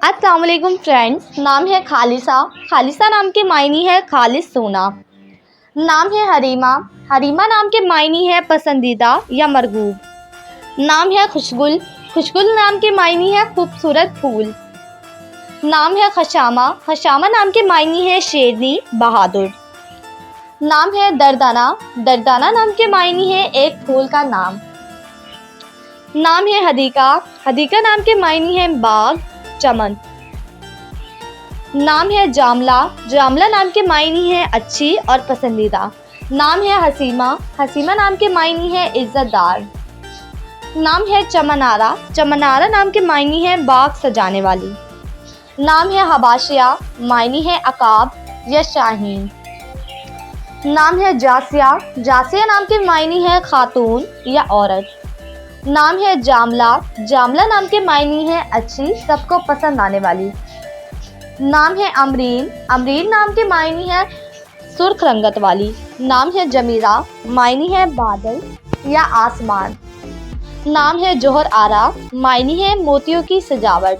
अस्सलाम वालेकुम फ्रेंड्स, नाम है खालिसा। खालिसा नाम के मायने है खालिस सोना। नाम है हरीमा। हरीमा नाम के मायने है पसंदीदा या मरगूब। नाम है खुशगुल। खुशगुल नाम के मायने है खूबसूरत फूल। नाम है खशामा। खशामा नाम के मायने है शेरनी, बहादुर। नाम है दरदाना। दरदाना नाम के मायने है एक फूल का नाम। नाम है हदीका। हदीका नाम के मायने है बाग, चमन। नाम है जामला। जामला नाम के मायने है अच्छी और पसंदीदा। नाम है हसीमा। हसीमा नाम के मायने है इज्जतदार। नाम है चमनारा। चमनारा नाम के मायने है बाग सजाने वाली। नाम है हबाशिया। मायने है अकाब या शाहीन। नाम है जासिया। जासिया नाम के मायने है खातून या औरत। नाम है जामला। जामला नाम के मायने है अच्छी, सबको पसंद आने वाली। नाम है अमरीन। अमरीन नाम के मायने है सुर्ख रंगत वाली। नाम है जमीरा। मायने है बादल या आसमान। नाम है जोहर आरा। मायने है मोतियों की सजावट।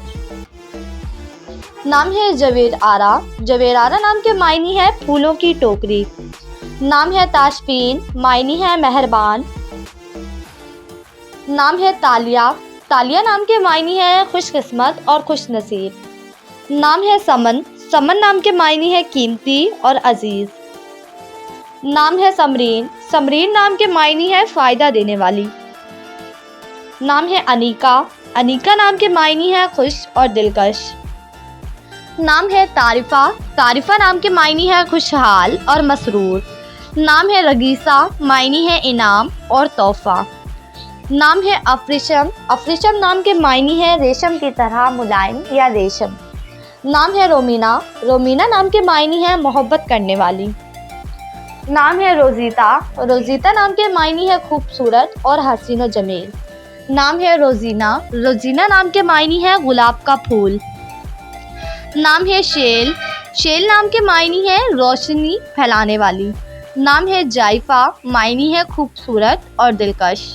नाम है जवेद आरा। जवेद आरा नाम के मायने है फूलों की टोकरी। नाम है ताशफीन। मायने है मेहरबान। नाम है तालिया। तालिया नाम के मायने है खुशकिस्मत और खुश नसीब। नाम है समन। समन नाम के मायने है कीमती और अजीज। नाम है समरीन। समरीन नाम के मायने है फ़ायदा देने वाली। नाम है अनीका। अनीका नाम के मायने है खुश और दिलकश। नाम है तारिफा। तारिफा नाम के मायने है खुशहाल और मसरूर। नाम है रगीसा। मायने है इनाम और तोहफा। नाम है अफरीशम। अफरीशम नाम के मायने है रेशम की तरह मुलायम या रेशम। नाम है रोमीना। रोमीना नाम के मायने है मोहब्बत करने वाली। नाम है रोजीता। रोजीता नाम के मायने है खूबसूरत और हसीन व जमील। नाम है रोजीना। रोजीना नाम के मायने है गुलाब का फूल। नाम है शेल। शेल नाम के मायने है रोशनी फैलाने वाली। नाम है जायफा। मायने है खूबसूरत और दिलकश।